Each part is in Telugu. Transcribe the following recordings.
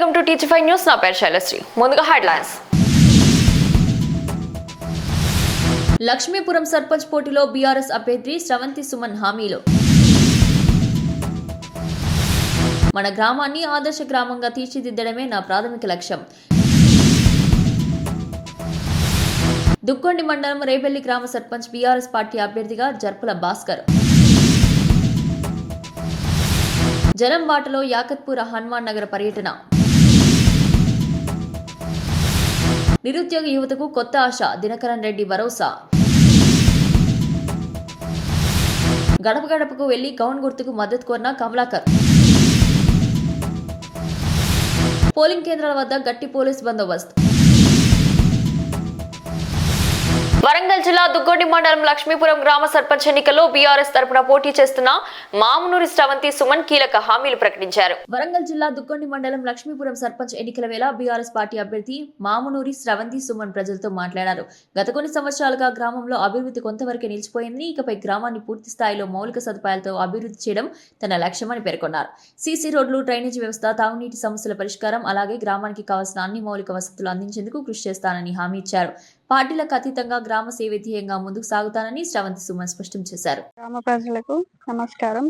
Welcome to teacher five news. నా పేరు శైలశ్రీ. ముందుగా హెడ్లైన్స్. లక్ష్మీపురం సర్పంచ్ పోటీలో బీఆర్ఎస్ అభ్యర్థి శ్రవంతి సుమన్ హామీలు. మన గ్రామాన్ని ఆదర్శ గ్రామంగా తీర్చిదిద్దడమే నా ప్రాథమిక లక్ష్యం. దుక్కొండి మండలం రేబెల్లి గ్రామ సర్పంచ్ బీఆర్ఎస్ పార్టీ అభ్యర్థిగా జర్పుల భాస్కర్. జనం బాటలో యాకత్పూర హనుమాన్ నగర పర్యటన. నిరుద్యోగ యువతకు కొత్త ఆశ, దినకరన్ రెడ్డి భరోసా. గడప గడపకు వెళ్లి గౌన్ గుర్తుకు మద్దతు కోరిన కమలాకర్. పోలింగ్ కేంద్రాల వద్ద గట్టి పోలీస్ బందోబస్తు. వరంగల్ జిల్లా దుగ్గొండి మండలం లక్ష్మీపురం గ్రామ సర్పంచ్ ఎన్నికల్లో బీఆర్ఎస్ తరపున పోటీ చేస్తున్న మామునూరి శ్రవంతి సుమన్ కీలక హామీలు ప్రకటించారు. వరంగల్ జిల్లా దుగ్గొండి మండలం లక్ష్మీపురం సర్పంచ్ ఎన్నికల వేళ బీఆర్ఎస్ పార్టీ అభ్యర్థి మామునూరి శ్రవంతి సుమన్ ప్రజలతో మాట్లాడారు. గత కొన్ని సంవత్సరాలుగా గ్రామంలో అభివృద్ధి కొంతవరకే నిలిచిపోయిందని, ఇకపై గ్రామాన్ని పూర్తి స్థాయిలో మౌలిక సదుపాయాలతో అభివృద్ధి చేయడం తన లక్ష్యమని పేర్కొన్నారు. సీసీ రోడ్లు, డ్రైనేజీ వ్యవస్థ, తాగునీటి సమస్యల పరిష్కారం, అలాగే గ్రామానికి కావాల్సిన అన్ని మౌలిక వసతులు అందించేందుకు కృషి చేస్తానని హామీ ఇచ్చారు. పార్టీలకు అతీతంగా గ్రామ సేవ ధ్యేయంగా ముందుకు సాగుతానని శ్రవంతి సుమన్ స్పష్టం చేశారు. గ్రామ ప్రజలకు నమస్కారం.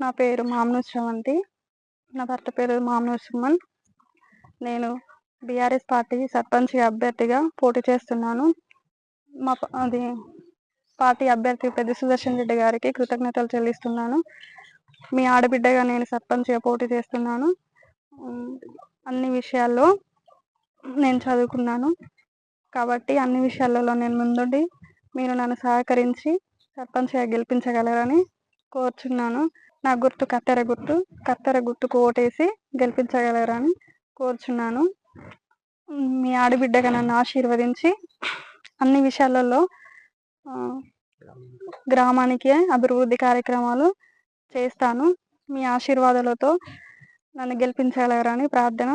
నా పేరు మామునూరి శ్రవంతి. నా భర్త పేరు మామునూరి సుమన్. నేను బీఆర్ఎస్ పార్టీ సర్పంచ్ అభ్యర్థిగా పోటీ చేస్తున్నాను. మా పార్టీ అభ్యర్థి పెద్ద సుదర్శన్ రెడ్డి గారికి కృతజ్ఞతలు చెల్లిస్తున్నాను. మీ ఆడబిడ్డగా నేను సర్పంచ్గా పోటీ చేస్తున్నాను. అన్ని విషయాల్లో నేను చదువుకున్నాను కాబట్టి అన్ని విషయాలలో నేను ముందుండి మీరు నన్ను సహకరించి సర్పంచ్గా గెలిపించగలరని కోరుచున్నాను. నా గుర్తు కత్తెర గుర్తుకు ఓటేసి గెలిపించగలరని కోరుచున్నాను. మీ ఆడబిడ్డగా నన్ను ఆశీర్వదించి అన్ని విషయాలలో గ్రామానికి అభివృద్ధి కార్యక్రమాలు చేస్తాను. మీ ఆశీర్వాదాలతో నన్ను గెలిపించగలరని ప్రార్థన.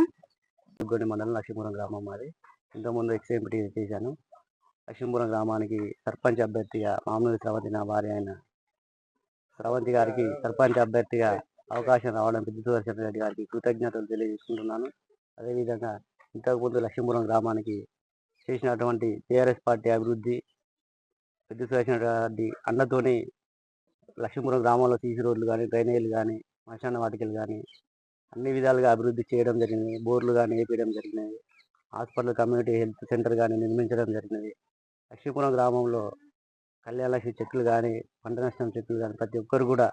మండలం లక్ష్మీపురం గ్రామం మాది. ఇంతకుముందు ఎక్స్ఎంపీ చేశాను. లక్ష్మీపురం గ్రామానికి సర్పంచ్ అభ్యర్థిగా మామునూరి శ్రవంతి నా భార్య అయిన శ్రవంతి గారికి సర్పంచ్ అభ్యర్థిగా అవకాశం రావడం పెద్ద సుదర్శన్ రెడ్డి గారికి కృతజ్ఞతలు తెలియజేసుకుంటున్నాను. అదేవిధంగా ఇంతకుముందు లక్ష్మీపురం గ్రామానికి చేసినటువంటి టీఆర్ఎస్ పార్టీ అభివృద్ధి పెద్ద సుదర్శన్ రెడ్డి అన్నతోని లక్ష్మీపురం గ్రామంలో సీసీ రోడ్లు కానీ, డ్రైనేజీలు కానీ, శ్మశాన వాటికలు కానీ అన్ని విధాలుగా అభివృద్ధి చేయడం జరిగింది. బోర్లు కానీ వేపించడం జరిగినది. హాస్పిటల్, కమ్యూనిటీ హెల్త్ సెంటర్ కానీ నిర్మించడం జరిగినది. లక్ష్మీపురం గ్రామంలో కళ్యాణలక్ష్మి చెట్లు కానీ, పంట నష్టం చెట్లు కానీ ప్రతి ఒక్కరు కూడా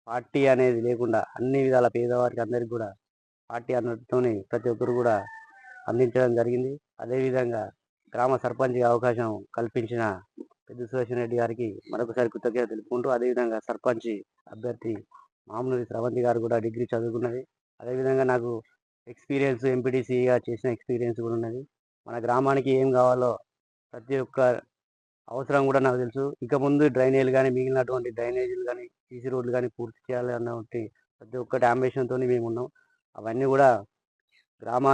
పార్టీ అనేది లేకుండా అన్ని విధాల పేదవారికి అందరికీ కూడా పార్టీ అన్నతోని ప్రతి ఒక్కరు కూడా అందించడం జరిగింది. అదేవిధంగా గ్రామ సర్పంచ్గా అవకాశం కల్పించిన పెద్ద సుదర్శన్ రెడ్డి గారికి మరొకసారి కృతజ్ఞత తెలుపుకుంటూ, అదేవిధంగా సర్పంచ్ అభ్యర్థి మామునూరి శ్రవంతి గారు కూడా డిగ్రీ చదువుకున్నది. అదేవిధంగా నాకు ఎక్స్పీరియన్స్ ఎంపీటీసీగా చేసిన ఎక్స్పీరియన్స్ కూడా ఉన్నది. మన గ్రామానికి ఏం కావాలో ప్రతి ఒక్క అవసరం కూడా నాకు తెలుసు. ఇక ముందు డ్రైనేజీలు కానీ, మిగిలినటువంటి డ్రైనేజీలు కానీ, సీసీ రోడ్లు కానీ పూర్తి చేయాలి అన్నటువంటి ప్రతి ఒక్కటి అంబిషన్తో మేము ఉన్నాం. అవన్నీ కూడా గ్రామ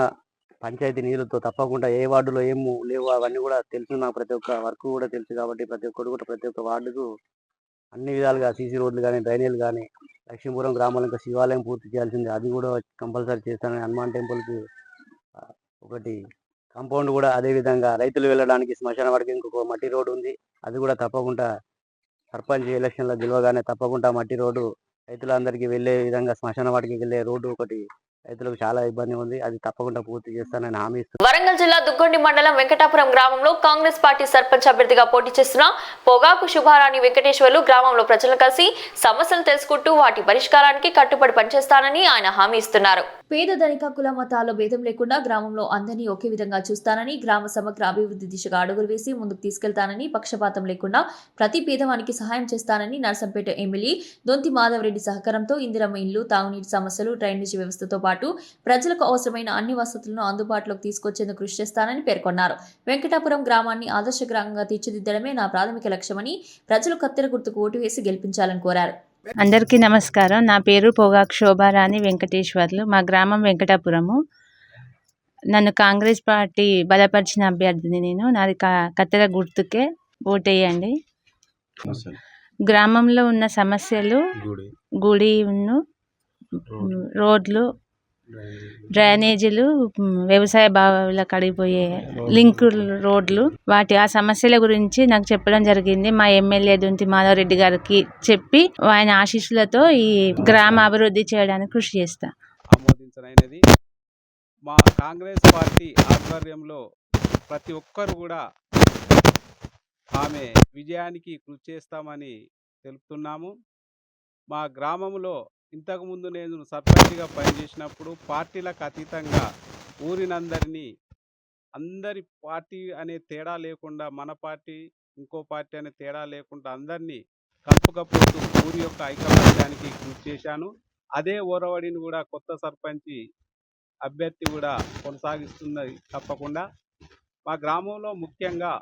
పంచాయతీ నిధులతో తప్పకుండా ఏ వార్డులో ఏమో లేవు అవన్నీ కూడా తెలుసు. నాకు ప్రతి ఒక్క వర్క్ కూడా తెలుసు కాబట్టి ప్రతి ఒక్కరు కూడా ప్రతి ఒక్క వార్డుకు అన్ని విధాలుగా సీసీ రోడ్లు కానీ, డ్రైనేజీలు కానీ, లక్ష్మీపురం గ్రామంలో ఇంకా శివాలయం పూర్తి చేయాల్సింది, అది కూడా కంపల్సరీ చేస్తానని. హనుమాన్ టెంపుల్కి ఒకటి కాంపౌండ్ కూడా, అదేవిధంగా రైతులు వెళ్ళడానికి శ్మశాన వాటికి ఇంకొక మట్టి రోడ్డు ఉంది, అది కూడా తప్పకుండా సర్పంచ్ ఎలక్షన్లో గెలవగానే తప్పకుండా మట్టి రోడ్డు రైతులందరికీ వెళ్ళే విధంగా శ్మశాన వాటికి వెళ్ళే రోడ్డు ఒకటి రైతులకు చాలా ఇబ్బంది ఉంది, అది తప్పకుండా పూర్తి చేస్తానని హామీ ఇస్తున్నాను. వరంగల్ జిల్లా దుగ్గొండి మండలం వెంకటాపురం గ్రామంలో కాంగ్రెస్ పార్టీ సర్పంచ్ అభ్యర్థిగా పోటీ చేస్తున్న పొగాకు శుభారాణి వెంకటేశ్వర్లు గ్రామంలో ప్రజలను కలిసి సమస్యలు తెలుసుకుంటూ వాటి పరిష్కారానికి కట్టుబడి పనిచేస్తానని ఆయన హామీ ఇస్తున్నారు. పేద ధనిక కుల మతాల్లో భేదం లేకుండా గ్రామంలో అందరినీ ఒకే విధంగా చూస్తానని, గ్రామ సమగ్ర అభివృద్ధి దిశగా అడుగులు వేసి ముందుకు తీసుకెళ్తానని, పక్షపాతం లేకుండా ప్రతి పేదవానికి సహాయం చేస్తానని నర్సంపేట ఎమ్మెల్యే దొంతి మాధవరెడ్డి సహకారంతో ఇందిరమ్మ ఇల్లు, తాగునీటి సమస్యలు, డ్రైనేజీ వ్యవస్థతో పాటు ప్రజలకు అవసరమైన అన్ని వసతులను అందుబాటులోకి తీసుకొచ్చేందుకు కృషి చేస్తానని పేర్కొన్నారు. వెంకటాపురం గ్రామాన్ని ఆదర్శ గ్రామంగా తీర్చిదిద్దడమే నా ప్రాథమిక లక్ష్యమని ప్రజలు కత్తెర గుర్తుకు ఓటు వేసి గెలిపించాలని కోరారు. అందరికీ నమస్కారం. నా పేరు పొగాకు శోభారాణి వెంకటేశ్వర్లు. మా గ్రామం వెంకటాపురము. నన్ను కాంగ్రెస్ పార్టీ బలపరిచిన అభ్యర్థిని నేను. నాది కత్తెర గుర్తుకే ఓటేయండి. గ్రామంలో ఉన్న సమస్యలు గుడి రోడ్లు డ్రైనేజీలు, వ్యవసాయ బావుల కడిగిపోయే లింక్ రోడ్లు, ఆ సమస్యల గురించి నాకు చెప్పడం జరిగింది. మా ఎమ్మెల్యే దొంతి మాధవ్ రెడ్డి గారికి చెప్పి ఆయన ఆశీస్సులతో ఈ గ్రామ అభివృద్ధి చేయడానికి కృషి చేస్తా. ఆమోదించనైనది. మా కాంగ్రెస్ పార్టీ ఆధ్వర్యంలో ప్రతి ఒక్కరు కూడా ఆమె విజయానికి కృషి చేస్తామని తెలుపుతున్నాము. మా గ్రామంలో ఇంతకుముందు నేను సర్పంచ్గా పనిచేసినప్పుడు పార్టీలకు అతీతంగా అందరి పార్టీ అనే తేడా లేకుండా, మన పార్టీ ఇంకో పార్టీ అనే తేడా లేకుండా అందరినీ కలుపుకపోతూ ఊరి యొక్క ఐకమత్యానికి కృషి చేశాను. అదే ఓరవడిని కూడా కొత్త సర్పంచి అభ్యర్థి కూడా కొనసాగిస్తున్నది. తప్పకుండా మా గ్రామంలో ముఖ్యంగా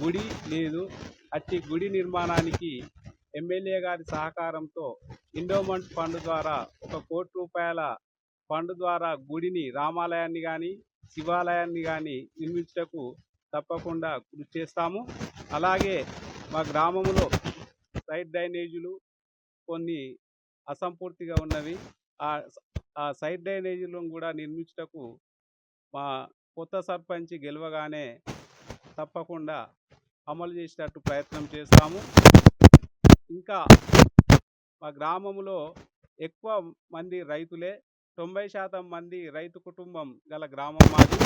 గుడి లేదు. అట్టి గుడి నిర్మాణానికి ఎమ్మెల్యే గారి సహకారంతో ఎండోమెంట్ ఫండ్ ద్వారా 1 కోటి రూపాయల ఫండ్ ద్వారా గుడిని, రామాలయాన్ని కానీ శివాలయాన్ని కానీ నిర్మించటకు తప్పకుండా కృషి చేస్తాము. అలాగే మా గ్రామంలో సైడ్ డ్రైనేజీలు కొన్ని అసంపూర్తిగా ఉన్నవి. ఆ సైడ్ డ్రైనేజీలను కూడా నిర్మించటకు మా కొత్త సర్పంచ్ గెలవగానే తప్పకుండా అమలు చేసేటట్టు ప్రయత్నం చేస్తాము. ఇంకా మా గ్రామంలో ఎక్కువ మంది రైతులే, 90% మంది రైతు కుటుంబం గల గ్రామం మాది.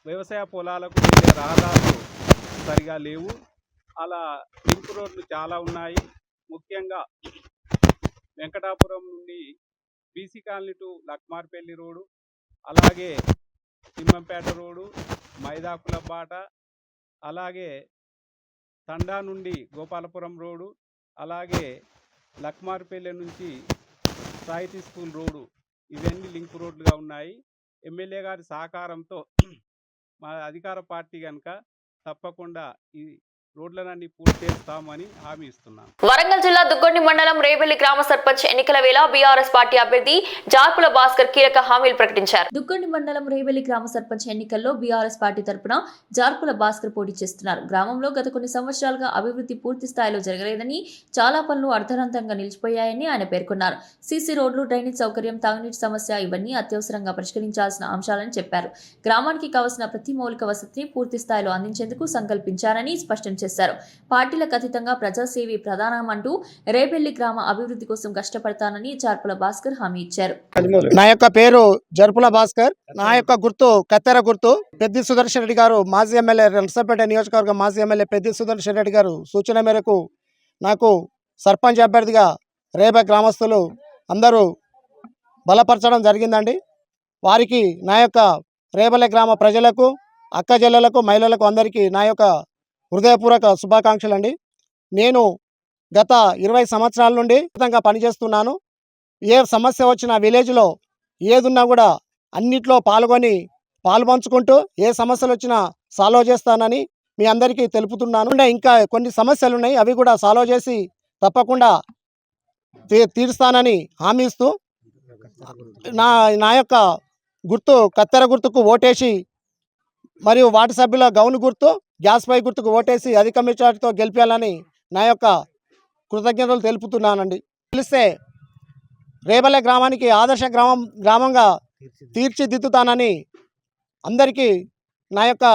వ్యవసాయ పొలాలకు వెళ్ళే రహదారులు సరిగా లేవు. అలా లింక్ రోడ్లు చాలా ఉన్నాయి. ముఖ్యంగా వెంకటాపురం నుండి బీసీ కాలనీ టు లక్మార్పల్లి రోడ్డు, అలాగే తిమ్మంపేట రోడ్డు, మైదాకుల బాట, అలాగే తండా నుండి గోపాలపురం రోడ్డు, అలాగే లక్మార్పల్లి నుంచి సాహితీ స్కూల్ రోడ్డు, ఇవన్నీ లింక్ రోడ్లుగా ఉన్నాయి. ఎమ్మెల్యే గారి సహకారంతో మా అధికార పార్టీ కనుక తప్పకుండా ఈ రోడ్లనన్నీ పూర్తి చేస్తామని హామీ ఇస్తున్నాను. వరంగల్ జిల్లా దుగ్గొండి మండలం రేబెల్లి గ్రామ సర్పంచ్ ఎన్నికల వేళ బీఆర్ఎస్ పార్టీ అభ్యర్థి జార్పుల భాస్కర్ కీలక హామీలు ప్రకటించారు. దుగ్గొండి మండలం రేబెల్లి గ్రామ సర్పంచ్ ఎన్నికల్లో బీఆర్ఎస్ పార్టీ తరపున జార్పుల భాస్కర్ పోటీ చేస్తున్నారు. గ్రామంలో గత కొన్ని సంవత్సరాలుగా అభివృద్ధి పూర్తి స్థాయిలో జరగలేదని, చాలా పనులు అర్ధరంతంగా నిలిచిపోయాయని ఆయన పేర్కొన్నారు. సీసీ రోడ్లు, డ్రైనేజ్ సౌకర్యం, తాగునీటి సమస్య ఇవన్నీ అత్యవసరంగా పరిష్కరించాల్సిన అంశాలని చెప్పారు. గ్రామానికి కావలసిన ప్రతి మౌలిక వసతిని పూర్తి స్థాయిలో అందించేందుకు సంకల్పించారని స్పష్టం చేశారు. పార్టీలకు అతీతంగా ప్రజాసేవే ప్రధానమంటూ రేబెల్లి గ్రామ అభివృద్ధి కోసం కష్టపడతానని జార్పుల భాస్కర్ హామీ ఇచ్చారు. నా యొక్క పేరు జర్పుల భాస్కర్. నా యొక్క గుర్తు కత్తెర గుర్తు. పెద్ది సుదర్శన్ రెడ్డి గారు, మాజీ ఎమ్మెల్యే, నర్సంపేట నియోజకవర్గం మాజీ ఎమ్మెల్యే పెద్ది సుదర్శన్ రెడ్డి గారు సూచన మేరకు నాకు సర్పంచ్ అభ్యర్థిగా రేబె గ్రామస్తులు అందరూ బలపరచడం జరిగిందండి. వారికి నా యొక్క రేబెల్లి గ్రామ ప్రజలకు, అక్క చెల్లెలకు, మహిళలకు అందరికీ నా యొక్క హృదయపూర్వక శుభాకాంక్షలు అండి. నేను గత 20 సంవత్సరాల నుండి పనిచేస్తున్నాను. ఏ సమస్య వచ్చినా విలేజ్లో ఏదున్నా కూడా అన్నిట్లో పాల్పంచుకుంటూ ఏ సమస్యలు వచ్చినా సాల్వ్ చేస్తానని మీ అందరికీ తెలుపుతున్నాను. ఇంకా కొన్ని సమస్యలు ఉన్నాయి, అవి కూడా సాల్వ్ చేసి తప్పకుండా తీరుస్తానని హామీ ఇస్తూ నా యొక్క గుర్తు కత్తెర గుర్తుకు ఓటేసి, మరియు వార్డు సభ్యుల గౌను గుర్తు, గ్యాస్ పై గుర్తుకు ఓటేసి అధిక మెజార్టీతో గెలిపాలని నా యొక్క కృతజ్ఞతలు తెలుపుతున్నానండి. తెలిస్తే రేబెల్లి గ్రామానికి ఆదర్శ గ్రామంగా తీర్చిదిద్దుతానని అందరికీ నా యొక్క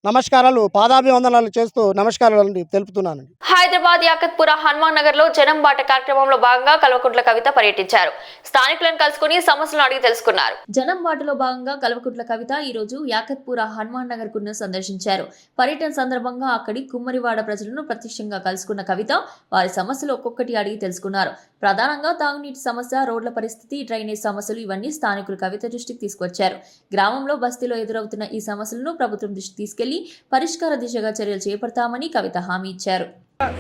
నమస్కారాలు, పాదాభివందనాలు చేస్తూ నమస్కారాలు తెలుపుతున్నాను. హైదరాబాద్ యాకత్పుర హనుమాన్ నగర్ లో జనం బాట కార్యక్రమంలో భాగంగా కల్వకుంట్ల కవిత పర్యటించారు. స్థానికులను కలుసుకుని సమస్యలను అడిగి తెలుసుకున్నారు. జనం బాటలో భాగంగా కల్వకుంట్ల కవిత ఈ రోజు యాకత్పుర హనుమాన్ నగర్ కు సందర్శించారు. పర్యటన సందర్భంగా అక్కడి కుమ్మరివాడ ప్రజలను ప్రత్యక్షంగా కలుసుకున్న కవిత వారి సమస్యలు ఒక్కొక్కటి అడిగి తెలుసుకున్నారు. ప్రధానంగా తాగునీటి సమస్య, రోడ్ల పరిస్థితి, డ్రైనేజ్ సమస్యలు ఇవన్నీ స్థానికులు కవిత దృష్టికి తీసుకొచ్చారు. గ్రామంలో బస్తీలో ఎదురవుతున్న ఈ సమస్యలను ప్రభుత్వం దృష్టికి తీసుకెళ్లి పరిష్కార దిశగా చర్యలు చేపడతామని కవిత హామీ ఇచ్చారు.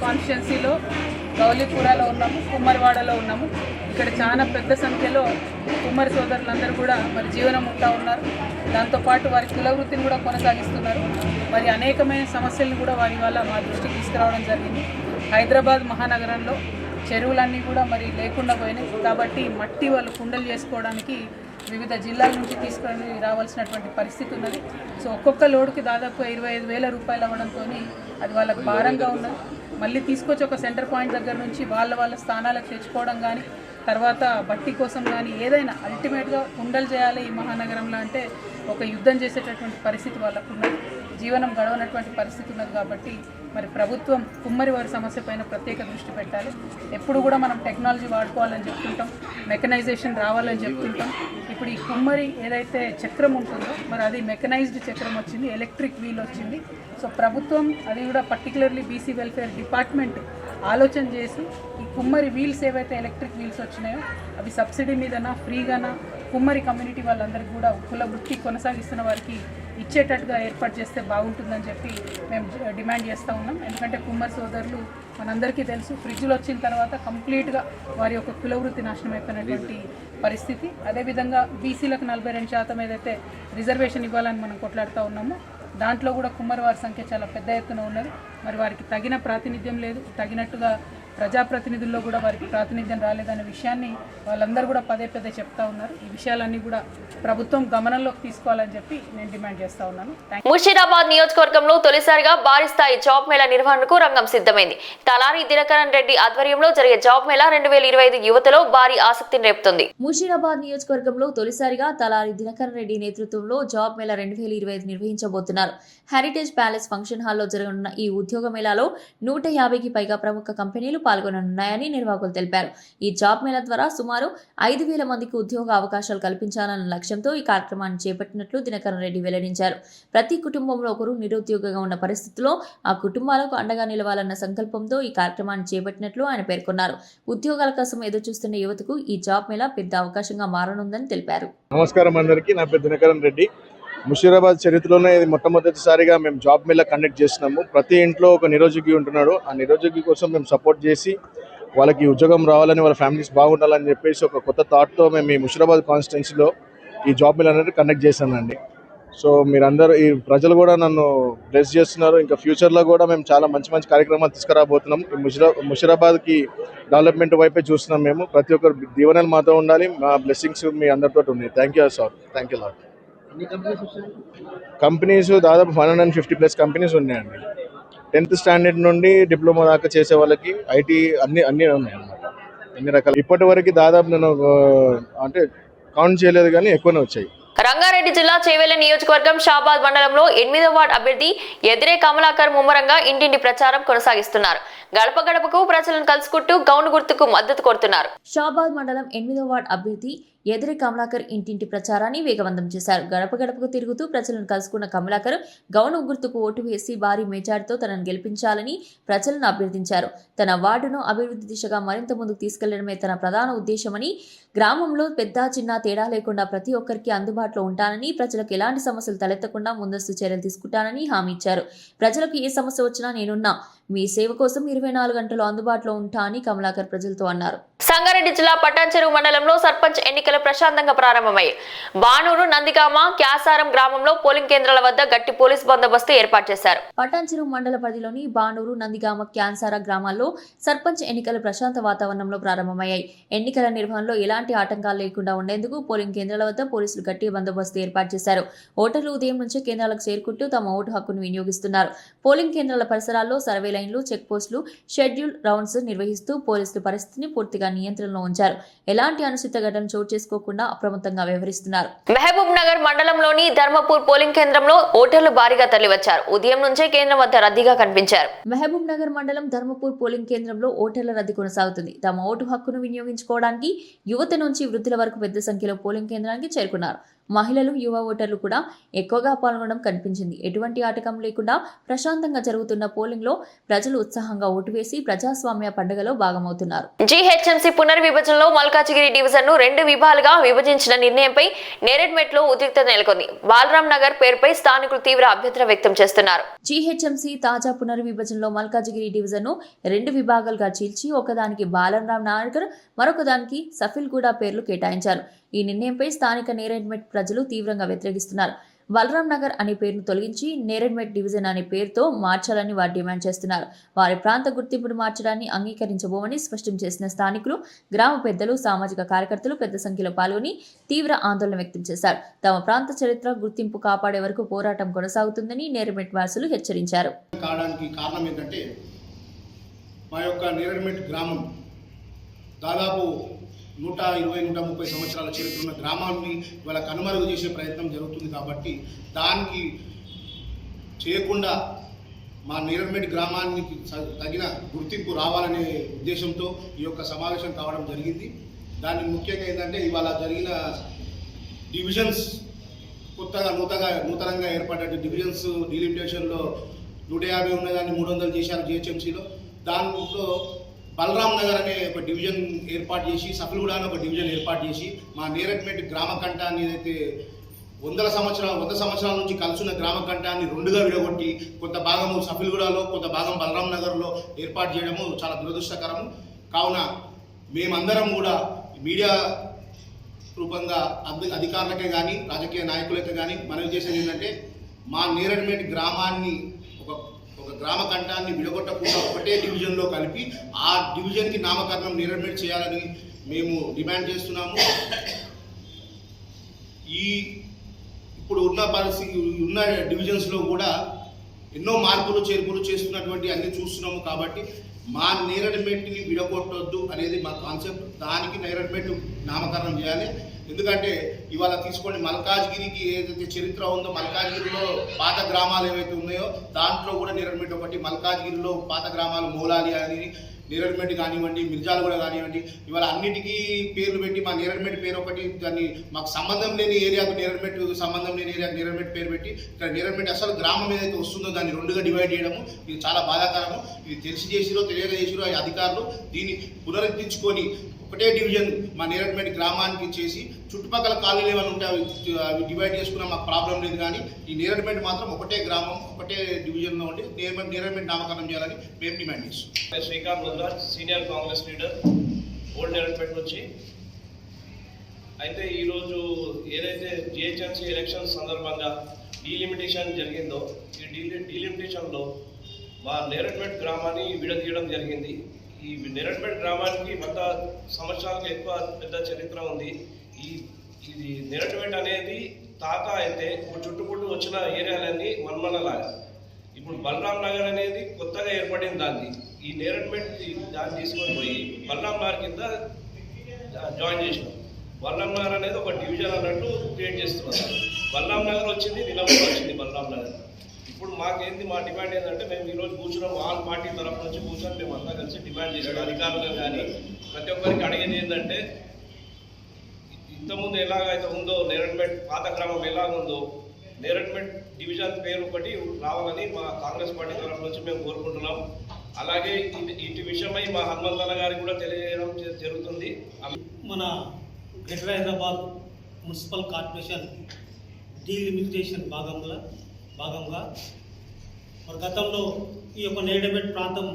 కాన్స్టిట్యున్సీలో గౌలీపురాలో ఉన్నాము, కుమ్మరివాడలో ఉన్నాము. ఇక్కడ చాలా పెద్ద సంఖ్యలో కుమ్మరి సోదరులందరూ కూడా మరి జీవనముక్తా ఉన్నారు. దాంతోపాటు వారి కుల వృత్తిని కూడా కొనసాగిస్తున్నారు. మరి అనేకమైన సమస్యలను కూడా వారి వల్ల మా దృష్టికి తీసుకురావడం జరిగింది. హైదరాబాద్ మహానగరంలో చెరువులన్నీ కూడా మరి లేకుండా పోయినాయి. కాబట్టి మట్టి వాళ్ళు కుండలు చేసుకోవడానికి వివిధ జిల్లాల నుంచి తీసుకొని రావాల్సినటువంటి పరిస్థితి ఉన్నది. సో ఒక్కొక్క లోడుకి దాదాపు 25,000 రూపాయలు అవ్వడంతో అది వాళ్ళకు భారంగా ఉన్నది. మళ్ళీ తీసుకొచ్చి ఒక సెంటర్ పాయింట్ దగ్గర నుంచి వాళ్ళ స్థానాలకు తెచ్చుకోవడం కానీ, తర్వాత బట్టి కోసం కానీ ఏదైనా అల్టిమేట్గా కుండలు చేయాలి ఈ మహానగరంలో అంటే ఒక యుద్ధం చేసేటటువంటి పరిస్థితి వాళ్ళకు ఉన్నది, జీవనం గడవనటువంటి పరిస్థితి ఉన్నది. కాబట్టి మరి ప్రభుత్వం కుమ్మరి వారి సమస్య పైన ప్రత్యేక దృష్టి పెట్టాలి. ఎప్పుడు కూడా మనం టెక్నాలజీ వాడుకోవాలని చెప్తుంటాం, మెకనైజేషన్ రావాలని చెప్తుంటాం. ఇప్పుడు ఈ కుమ్మరి ఏదైతే చక్రం ఉంటుందో మరి అది మెకనైజ్డ్ చక్రం వచ్చింది, ఎలక్ట్రిక్ వీల్ వచ్చింది. సో ప్రభుత్వం అది కూడా పర్టికులర్లీ బీసీ వెల్ఫేర్ డిపార్ట్మెంట్ ఆలోచన చేసి ఈ కుమ్మరి వీల్స్ ఏవైతే ఎలక్ట్రిక్ వీల్స్ వచ్చినాయో అవి సబ్సిడీ మీదనా ఫ్రీగానా కుమ్మరి కమ్యూనిటీ వాళ్ళందరికీ కూడా కుల వృత్తి కొనసాగిస్తున్న వారికి ఇచ్చేటట్టుగా ఏర్పాటు చేస్తే బాగుంటుందని చెప్పి మేము డిమాండ్ చేస్తూ ఉన్నాం. ఎందుకంటే కుమ్మరి సోదరులు మనందరికీ తెలుసు, ఫ్రిడ్జ్లు వచ్చిన తర్వాత కంప్లీట్గా వారి యొక్క కుల వృత్తి నాశనం అయిపోయినటువంటి పరిస్థితి. అదేవిధంగా బీసీలకు 42% ఏదైతే రిజర్వేషన్ ఇవ్వాలని మనం కొట్లాడుతూ ఉన్నామో దాంట్లో కూడా కుమ్మరి వారి సంఖ్య చాలా పెద్ద ఎత్తున ఉన్నది. మరి వారికి తగిన ప్రాతినిధ్యం లేదు, తగినట్టుగా ప్రజాప్రతినిధుల్లో కూడా వారికి ప్రాతినిధ్యం రాలేదనే విషయాన్ని వాళ్ళందరూ కూడా పదే పదే చెప్తా ఉన్నారు. ఈ విషయాలన్నీ కూడా ప్రభుత్వం గమనంలోకి తీసుకోవాలని చెప్పి నేను డిమాండ్ చేస్తా ఉన్నాను. ముషీరాబాద్ నియోజకవర్గంలో తొలిసారిగా భారీ స్థాయి జాబ్ మేళా నిర్వహణకు రంగం సిద్ధమైంది. తలారి దినకరన్ రెడ్డి ఆధ్వర్యంలో జరిగే జాబ్ మేళా 2025 యువతలో భారీ ఆసక్తిని రేపుతుంది. ముషీరాబాద్ నియోజకవర్గంలో తొలిసారిగా తలారి దినకరన్ రెడ్డి నేతృత్వంలో జాబ్ మేళా 2025 నిర్వహించబోతున్నారు. హెరిటేజ్ ప్యాలెస్ ఫంక్షన్ హాల్లో జరగనున్న ఈ ఉద్యోగ మేళాలో 150కి పైగా ప్రముఖ కంపెనీలు పాల్గొననున్నాయని నిర్వాహకులు తెలిపారు. ఈ జాబ్ మేళా ద్వారా సుమారు 5,000 మందికి ఉద్యోగ అవకాశాలు కల్పించాలన్న లక్ష్యంతో ఈ కార్యక్రమాన్ని చేపట్టినట్లు దినకరన్ రెడ్డి వెల్లడించారు. ప్రతి కుటుంబంలో ఒకరు నిరుద్యోగంగా ఉన్న పరిస్థితుల్లో ఆ కుటుంబాలకు అండగా నిలవాలన్న సంకల్పంతో ఈ కార్యక్రమాన్ని చేపట్టినట్లు ఆయన పేర్కొన్నారు. ఉద్యోగాల కోసం ఎదురుచూస్తున్న యువతకు ఈ జాబ్ మేళా పెద్ద అవకాశంగా మారనుందని తెలిపారు. నమస్కారం అందరికీ, నా పేరు దినకరన్ రెడ్డి. ముషీరాబాద్ చరిత్రలోనే ఇది మొట్టమొదటిసారిగా మేము జాబ్ మేళా కండక్ట్ చేస్తున్నాము. ప్రతి ఇంట్లో ఒక నిరుద్యోగి ఉంటున్నాడు. ఆ నిరుద్యోగి కోసం మేము సపోర్ట్ చేసి వాళ్ళకి ఉద్యోగం రావాలని, వాళ్ళ ఫ్యామిలీస్ బాగుండాలని చెప్పేసి ఒక కొత్త థాట్తో మేము ఈ ముషీరాబాద్ కాన్స్టిట్యున్సీలో ఈ జాబ్ మేళా అనేది కండక్ట్ చేశానండి. సో మీరందరూ ఈ ప్రజలు కూడా నన్ను బ్లెస్ చేస్తున్నారు. ఇంకా ఫ్యూచర్లో కూడా మేము చాలా మంచి మంచి కార్యక్రమాలు తీసుకురాబోతున్నాం. ఈ ముషీరాబాద్కి డెవలప్మెంట్ వైపే చూస్తున్నాం. మేము ప్రతి ఒక్కరు దీవెనలు మాతో ఉండాలి. మా బ్లెస్సింగ్స్ మీ అందరితో ఉన్నాయి. Thank you sir. Thank you lot. Companies దాదాపు 150+ కంపెనీస్ ఉన్నాయండి. 10th స్టాండర్డ్ నుండి డిప్లొమా దాకా చేసే వాళ్ళకి ఐటీ అన్ని ఉన్నాయి అన్నమాట. అన్ని రకాల ఇప్పటి వరకు దాదాపు నేను అంటే కౌంట్ చేయలేదు కానీ ఎక్కువనే వచ్చాయి. రంగారెడ్డి జిల్లా చేవెళ్ల నియోజకవర్గం షాబాద్ మండలంలో 8వ వార్డు అభ్యర్థి ఎదిరే కమలాకర్ ముమ్మరంగా ఇంటింటి ప్రచారం కొనసాగిస్తున్నారు. గడప గడపకు ప్రజలను కలుసుకుంటూ గౌను గుర్తుకు మద్దతు కోరుతున్నారు. షాబాద్ మండలం 8వ వార్డు అభ్యర్థి ఎదిరే కమలాకర్ ఇంటింటి ప్రచారాన్ని వేగవంతం చేశారు. గడప గడపకు తిరుగుతూ ప్రజలను కలుసుకున్న కమలాకర్ గౌను గుర్తుకు ఓటు వేసి భారీ మెజార్టీతో తనను గెలిపించాలని ప్రజలను అభ్యర్థించారు. తన వార్డును అభివృద్ధి దిశగా మరింత ముందుకు తీసుకెళ్లడమే తన ప్రధాన ఉద్దేశమని, గ్రామంలో పెద్ద చిన్న తేడా లేకుండా ప్రతి ఒక్కరికి అందుబాటులో ఉంటానని, ప్రజలకు ఎలాంటి సమస్యలు తలెత్తకుండా ముందస్తు చర్యలు తీసుకుంటానని హామీ ఇచ్చారు. ప్రజలకు ఏ సమస్య వచ్చినా నేనున్నా, మీ సేవ కోసం 24 గంటలు అందుబాటులో ఉంటా అని కమలాకర్ ప్రజలతో అన్నారు. సంగారెడ్డి జిల్లా పటాన్చెరు మండలంలో సర్పంచ్ ఎన్నికలు ప్రశాంతంగా ప్రారంభమయ్యాయి. బానూరు, నందిగామ, క్యాసారం గ్రామంలో పోలింగ్ కేంద్రాల వద్ద గట్టి పోలీస్ బందోబస్తు ఏర్పాటు చేశారు. పటాన్చెరు మండల పరిధిలోని బానూరు, నందిగామ, క్యాసార గ్రామాల్లో సర్పంచ్ ఎన్నికలు ప్రశాంత వాతావరణంలో ప్రారంభమయ్యాయి. ఎన్నికల నిర్వహణలో ఎలాంటి ఆటంకాలు లేకుండా ఉండేందుకు పోలింగ్ కేంద్రాల వద్ద పోలీసులు గట్టి బందోబస్తు ఏర్పాటు చేశారు. ఓటర్లు ఉదయం నుంచే కేంద్రాలకు చేరుకుంటూ తమ ఓటు హక్కును వినియోగిస్తున్నారు. పోలింగ్ కేంద్రాల పరిసరాల్లో సర్వే లైన్లు, చెక్ పోస్టులు, షెడ్యూల్ రౌండ్స్ నిర్వహిస్తూ పోలీసులు పరిస్థితిని పూర్తిగా నియంత్రణలో ఉంచారు. ఎలాంటి అనుచిత ఘటనలు చోటు చేసుకోకుండా అప్రమత్తంగా వ్యవహరిస్తున్నారు. మహబూబ్ నగర్ మండలంలోని ధర్మపూర్ పోలింగ్ కేంద్రంలో ఓటర్లు భారీగా తరలివచ్చారు. ఉదయం నుంచే కేంద్రం వద్ద రద్దీగా కనిపించారు. మహబూబ్ నగర్ మండలం ధర్మపూర్ పోలింగ్ కేంద్రంలో ఓటర్ల రద్దీ కొనసాగుతుంది. తమ ఓటు హక్కును వినియోగించుకోవడానికి యువత నుంచి వృద్ధుల వరకు పెద్ద సంఖ్యలో పోలింగ్ కేంద్రానికి చేరుకున్నారు. మహిళలు, యువ ఓటర్లు కూడా ఎక్కువగా పాల్గొనడం కనిపించింది. ఎటువంటి ఆటకం లేకుండా ప్రశాంతంగా జరుగుతున్న పోలింగ్ లో ప్రజలు ఉత్సాహంగా ఓటు వేసి ప్రజాస్వామ్య పండుగలో భాగమవుతున్నారు. జీహెచ్ఎంసీ పునర్విభజనలో మల్కాజిగిరి డివిజన్ ను 2 విభాగాలుగా విభజించిన నిర్ణయంపై నేరెడ్మెట్లో ఉద్రిక్తత నెలకొంది. బాలరాం నగర్ పేరుపై స్థానికులు తీవ్ర అభ్యంతరం వ్యక్తం చేస్తున్నారు. జీహెచ్ఎంసీ తాజా పునర్విభజనలో మల్కాజిగిరి డివిజన్ ను 2 విభాగాలుగా చీల్చి ఒకదానికి బాలరాం నగర్, మరొకదానికి సఫిల్గూడ పేర్లు కేటాయించారు. ఈ నిర్ణయంపై స్థానిక నేరెడ్మెట్ ప్రజలు తీవ్రంగా వ్యతిరేకిస్తున్నారు. బలరాం నగర్ అనే పేరును తొలగించి నేరెడ్మెట్ డివిజన్ అనే పేరుతో మార్చాలని వారు డిమాండ్ చేస్తున్నారు. వారి ప్రాంత గుర్తింపును మార్చడాన్ని అంగీకరించబోమని స్పష్టం చేసిన స్థానికులు, గ్రామ పెద్దలు, సామాజిక కార్యకర్తలు పెద్ద సంఖ్యలో పాల్గొని తీవ్ర ఆందోళన వ్యక్తం చేశారు. తమ ప్రాంత చరిత్ర గుర్తింపు కాపాడే వరకు పోరాటం కొనసాగుతుందని నేరెడ్మెట్ వాసులు హెచ్చరించారు. కారణం ఏంటంటే మా యొక్క నేరెడ్మెట్ గ్రామం దాదాపు 120-130 సంవత్సరాల చరిత్ర ఉన్న గ్రామాన్ని ఇవాళ కనుమరుగు చేసే ప్రయత్నం జరుగుతుంది. కాబట్టి దానికి చేయకుండా మా నేరడ్మెట్ గ్రామానికి తగిన గుర్తింపు రావాలనే ఉద్దేశంతో ఈ యొక్క సమావేశం కావడం జరిగింది. దానికి ముఖ్యంగా ఏంటంటే ఇవాళ జరిగిన డివిజన్స్ నూతనంగా ఏర్పడ్డ డివిజన్స్ డీలిమిటేషన్లో 150 ఉన్నదాన్ని 300 చేశారు జిహెచ్ఎంసీలో. దాంట్లో బలరాం నగర్ అనే ఒక డివిజన్ ఏర్పాటు చేసి, సఫల్గూడ అనే ఒక డివిజన్ ఏర్పాటు చేసి మా నేరడ్మెట్ గ్రామ కంఠాన్ని ఏదైతే 100 సంవత్సరాల నుంచి కలుసున్న గ్రామ కంఠాన్ని 2గా విడగొట్టి కొంత భాగము సఫల్గూడలో, కొంత భాగం బలరాం నగర్లో ఏర్పాటు చేయడము చాలా దురదృష్టకరం. కావున మేమందరం కూడా మీడియా రూపంగా అధికారులకే కానీ రాజకీయ నాయకులకే కానీ మనవి చేసేది ఏంటంటే మా నేరడ్మెట్ గ్రామాన్ని ఒక గ్రామ కంఠాన్ని విడగొట్టకుండా ఒకటే డివిజన్లో కలిపి ఆ డివిజన్కి నామకరణం నేరడ్మెట్ చేయాలని మేము డిమాండ్ చేస్తున్నాము. ఇప్పుడు ఉన్న పరిస్థితి ఉన్న డివిజన్స్లో కూడా ఎన్నో మార్పులు చేర్పులు చేస్తున్నటువంటి అన్ని చూస్తున్నాము. కాబట్టి మా నేరడ్మెట్ని విడగొట్టొద్దు అనేది మా కాన్సెప్ట్. దానికి నేరడ్మెట్ నామకరణం చేయాలి. ఎందుకంటే ఇవాళ తీసుకోండి, మల్కాజ్గిరికి ఏదైతే చరిత్ర ఉందో, మల్కాజ్గిరిలో పాత గ్రామాలు ఏవైతే ఉన్నాయో దాంట్లో కూడా నేరడ్మెట్ ఒకటి. మల్కాజ్గిరిలో పాత గ్రామాలు మౌలాలి అని నేరడ్మెట్ కానివ్వండి, మిర్జాలగూడ కానివ్వండి, ఇవాళ అన్నిటికీ పేర్లు పెట్టి మా నేరడ్మెట్ పేరు ఒకటి, దాన్ని మాకు సంబంధం లేని ఏరియాకు నేరడ్మెట్ సంబంధం లేని ఏరియాకు నేరడ్మెట్ పేరు పెట్టి ఇక్కడ నేరడ్మెట్ అసలు గ్రామం ఏదైతే వస్తుందో దాన్ని 2గా డివైడ్ చేయడము ఇది చాలా బాధాకరము. ఇది తెలిసి చేసిరో తెలియక చేసిరో ఆ అధికారులు దీన్ని పునరుద్ధరించుకొని ఒకటే డివిజన్ మా నేరడ్మెట్ గ్రామానికి చేసి చుట్టుపక్కల కాలనీలు ఏమైనా ఉంటే అవి డివైడ్ చేసుకున్నా మాకు ప్రాబ్లం లేదు. కానీ ఈ నేరడ్మెట్ మాత్రం ఒకటే గ్రామం, ఒకటే డివిజన్లో ఉండి నేరడ్మెట్ నామకరణం చేయాలని మేము డిమాండ్ చేస్తాం. Srikanth Mudraj, senior Congress leader, old Neredmet నుంచి. అయితే ఈరోజు ఏదైతే జిహెచ్ఎంసీ ఎలక్షన్ సందర్భంగా డీలిమిటేషన్ జరిగిందో ఈ డీలిమిటేషన్లో మా నేరడ్మెట్ గ్రామాన్ని విడదీయడం జరిగింది. ఈ నేరడ్మెట్ గ్రామానికి 100 సంవత్సరాలకు ఎక్కువ పెద్ద చరిత్ర ఉంది. ఇది నేరడ్మెట్ అనేది తాత అయితే చుట్టుపుట్టు వచ్చిన ఏరియాలన్నీ మన్మనలాగా. ఇప్పుడు బలరాం నగర్ అనేది కొత్తగా ఏర్పడింది. దాన్ని ఈ నేరడ్మెట్ దాన్ని తీసుకొని పోయి బలరాం నగర్ కింద జాయిన్ చేసినాం. బలరాం నగర్ అనేది ఒక డివిజన్ అన్నట్టు క్రియేట్ చేస్తున్నారు. బలరాం నగర్ వచ్చింది, నిలబడి వచ్చింది బలరాం నగర్. ఇప్పుడు మాకేంది, మా డిమాండ్ ఏంటంటే మేము ఈరోజు కూర్చున్నాం, ఆల్ పార్టీ తరఫు నుంచి కూర్చొని మేము అంతా కలిసి డిమాండ్ చేసాం. అధికారులు కానీ ప్రతి ఒక్కరికి అడిగేది ఏంటంటే ఇంతకుముందు ఎలాగైతే ఉందో నేరడ్మెట్ పాత గ్రామం ఎలాగుందో నేరడ్మెట్ డివిజన్ పేరు ఒకటి రావాలని మా కాంగ్రెస్ పార్టీ తరఫు నుంచి మేము కోరుకుంటున్నాం. అలాగే ఇటు విషయమై మా హనుమంతన్న గారికి కూడా తెలియజేయడం జరుగుతుంది. మన greater Hyderabad municipal corporation delimitation భాగంగా మరి గతంలో ఈ యొక్క నేరడ్మెట్ ప్రాంతం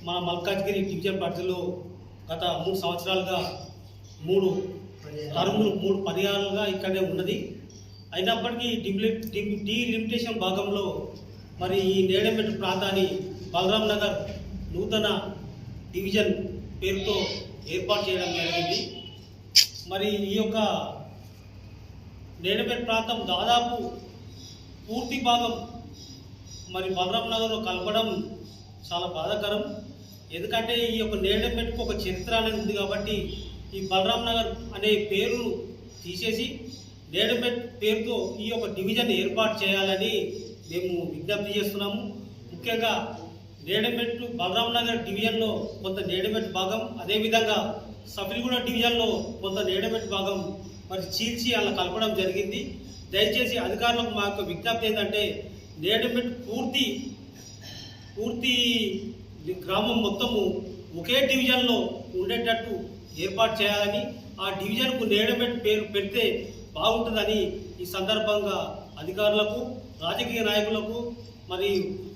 మన మల్కాజ్గిరి డివిజన్ పరిధిలో గత 3 సంవత్సరాలుగా 3 పర్యాలుగా ఇక్కడే ఉన్నది. అయినప్పటికీ డీలిమిటేషన్ భాగంలో మరి ఈ నేరడ్మెట్ ప్రాంతాన్ని బలరాం నగర్ నూతన డివిజన్ పేరుతో ఏర్పాటు చేయడం జరిగింది. మరి ఈ యొక్క నేరడ్మెట్ ప్రాంతం దాదాపు పూర్తి భాగం మరి బలరాం నగర్లో కలపడం చాలా బాధాకరం. ఎందుకంటే ఈ యొక్క నేరడ్మెట్కు ఒక చరిత్ర అనేది ఉంది. కాబట్టి ఈ బలరాం నగర్ అనే పేరును తీసేసి నేరడ్మెట్ పేరుతో ఈ యొక్క డివిజన్ ఏర్పాటు చేయాలని మేము విజ్ఞప్తి చేస్తున్నాము. ముఖ్యంగా నేరడ్మెట్ బలరాం నగర్ డివిజన్లో కొంత నేరడ్మెట్ భాగం, అదేవిధంగా సఫల్గూడ డివిజన్లో కొంత నేరడ్మెట్ భాగం మరి చీల్చి అలా కలపడం జరిగింది. దయచేసి అధికారులకు మా యొక్క విజ్ఞప్తి ఏంటంటే నేరడ్మెట్ పూర్తి గ్రామం మొత్తము ఒకే డివిజన్లో ఉండేటట్టు ఏర్పాటు చేయాలని, ఆ డివిజన్కు నేరడ్మెట్ పేరు పెడితే బాగుంటుందని ఈ సందర్భంగా అధికారులకు, రాజకీయ నాయకులకు మరి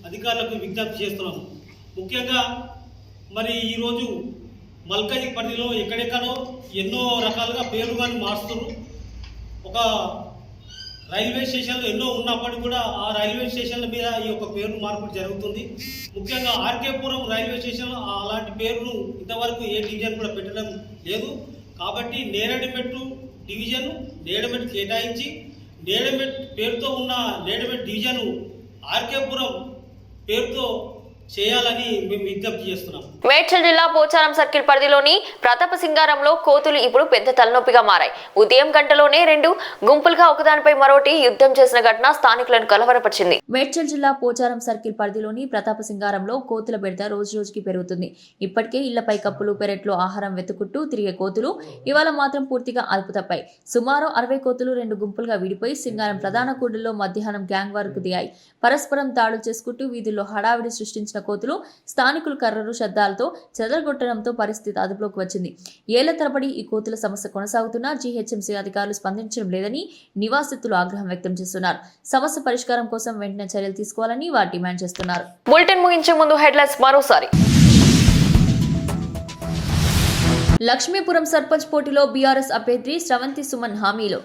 అధికారులకు విజ్ఞప్తి చేస్తున్నాము. ముఖ్యంగా మరి ఈరోజు మల్కాజ్గిరి పరిధిలో ఎక్కడెక్కడో ఎన్నో రకాలుగా పేర్లు కానీ మారుస్తున్నారు. ఒక రైల్వే స్టేషన్లు ఎన్నో ఉన్నప్పటికీ కూడా ఆ రైల్వే స్టేషన్ల మీద ఈ యొక్క పేరును మార్పు జరుగుతుంది. ముఖ్యంగా ఆర్కేపురం రైల్వే స్టేషన్ అలాంటి పేరును ఇంతవరకు ఏ డివిజన్ కూడా పెట్టడం లేదు. కాబట్టి నేరడ్మెట్ డివిజన్ నేరడ్మెట్ కేటాయించి నేరడ్మెట్ పేరుతో ఉన్న నేరడ్మెట్ డివిజన్ ఆర్కేపురం పేరుతో చేయాలని మేము విజ్ఞప్తి చేస్తున్నాం. మేడ్చల్ జిల్లా పోచారం సర్కిల్ పరిధిలోని ప్రతాప సింగారంలో కోతులు ఇప్పుడు పెద్ద తలనొప్పిగా మారాయి. ఉదయం గంటలోనే 2 గుంపులుగా ఒకదానిపై మరోటి యుద్ధం చేసిన ఘటన స్థానికులను కలవరపరిచింది. మేడ్చల్ జిల్లా పోచారం సర్కిల్ పరిధిలోని ప్రతాప సింగారంలో కోతుల బెడద రోజు రోజుకి పెరుగుతుంది. ఇప్పటికే ఇళ్లపై కప్పులు పెరట్లో ఆహారం వెతుకుంటూ తిరిగే కోతులు ఇవాళ మాత్రం పూర్తిగా అదుపు తప్పాయి. సుమారు 60 కోతులు 2 గుంపులుగా విడిపోయి సింగారం ప్రధాన కూడల్లో మధ్యాహ్నం గ్యాంగ్ వార్కు దిగాయి. పరస్పరం దాడులు చేసుకుంటూ వీధుల్లో హడావిడి సృష్టించిన కోతులు స్థానికులు కర్రలు శబ్దాలతో చెదరగొట్టడంతో పరిస్థితి అదుపులోకి వచ్చింది. ఏళ్ల తరబడి ఈ కోతుల సమస్య కొనసాగుతున్నా జీహెచ్ఎంసీ అధికారులు స్పందించడం లేదని నివాసితులు ఆగ్రహం వ్యక్తం చేస్తున్నారు. సమస్య పరిష్కారం కోసం వెంటనే చర్యలు తీసుకోవాలని వారు డిమాండ్ చేస్తున్నారు. బులెటిన్ ముగించే ముందు హెడ్లైన్స్ మరోసారి. లక్ష్మీపురం సర్పంచ్ పోటీలో బీఆర్ఎస్ అభ్యర్థి శ్రవంతి సుమన్ హామీలో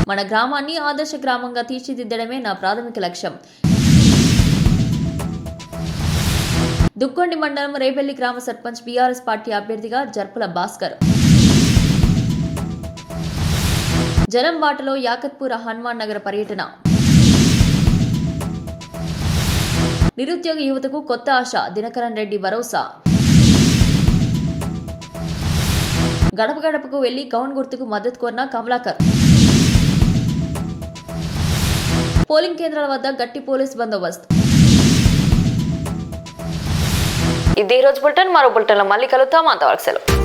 మన గ్రామాన్ని ఆదర్శ గ్రామంగా తీర్చిదిద్దడమే నా ప్రాథమిక లక్ష్యం. దుక్కొండి మండలం రేబెల్లి గ్రామ సర్పంచ్ బీఆర్ఎస్ పార్టీ అభ్యర్థిగా జర్పుల భాస్కర్. జనం బాటలో యాకత్పూర్ హనుమాన్ నగర పర్యటన. నిరుద్యోగ యువతకు కొత్త ఆశ దినకరన్ రెడ్డి భరోసా. గడప గడపకు వెళ్లి గౌన్ గుర్తుకు మద్దతు కోరిన కమలాకర్. పోలింగ్ కేంద్రాల వద్ద గట్టి పోలీస్ బందోబస్తు. ఇదే రోజు బులెటిన్. మరో బులెటిన్లో మళ్ళీ కలుద్దాం. అంతవరకు సెలవు.